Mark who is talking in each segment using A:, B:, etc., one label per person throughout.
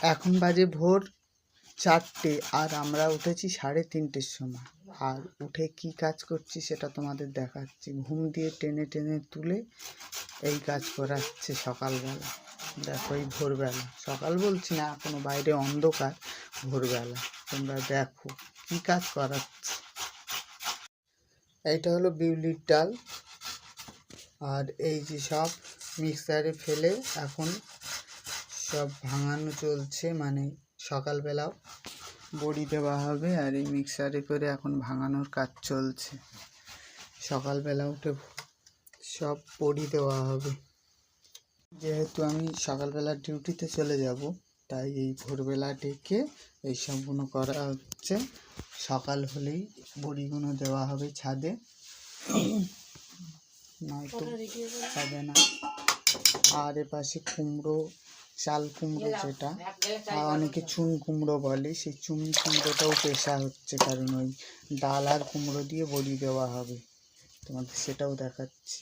A: এখন বাজে ভোর 4টে আর আমরা উঠেছি 3:30-র সময়। আর উঠে কি কাজ করছি সেটা তোমাদের দেখাচ্ছি। ঘুম দিয়ে টেনে টেনে তুলে এই কাজ করাচ্ছে সকালবেলা। দেখো এই ভোরবেলা, সকাল বলছি না, এখনো বাইরে অন্ধকার, ভোরবেলা। তোমরা দেখো কি কাজ করাচ্ছে। এইটা হলো বিউলির ডাল, আর এই যে সব মিক্সারে ফেলে এখন সব ভাঙানো চলছে, মানে সকালবেলাও বড়ি দেওয়া হবে আর এই মিক্সারে করে এখন ভাঙানোর কাজ চলছে। সকালবেলা উঠে সব বড়ি দেওয়া হবে। যেহেতু আমি সকালবেলা ডিউটিতে চলে যাব, তাই এই ভোরবেলা ডেকে এইসবগুলো করা হচ্ছে। সকাল হলেই বড়িগুলো দেওয়া হবে ছাদে, নয়তো হবে না। আর এপাশে কুমড়ো, চাল কুমড়ো যেটা অনেকে চুন কুমড়ো বলে, সেই চুন কুমড়োটাও পেশা হচ্ছে, কারণ ওই ডাল আর কুমড়ো দিয়ে বড়ি দেওয়া হবে। তোমাদের সেটাও দেখাচ্ছি।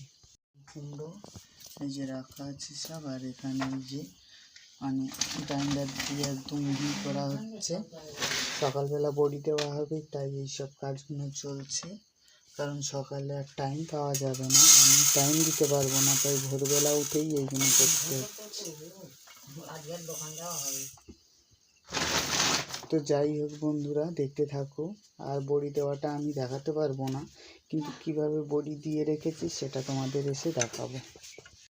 A: কুমড়ো এই যে রাখা আছে সব, আর এখানে এই যে মানে গ্রাইন্ডার দিয়ে একদম মিহি করা হচ্ছে। সকালবেলা বড়ি দেওয়া হবে, তাই এইসব কাজগুলো চলছে। কারণ সকালে আর টাইম পাওয়া যাবে না, আমি টাইম দিতে পারবো না, তাই ভোরবেলা উঠেই এইগুলো করতে হচ্ছে। তো যাই হোক বন্ধুরা, দেখতে থাকো। আর বড়ি দেওয়াটা আমি দেখাতে পারবো না, কিন্তু কিভাবে বড়ি দিয়ে রেখেছি সেটা তোমাদের এসে দেখাবো।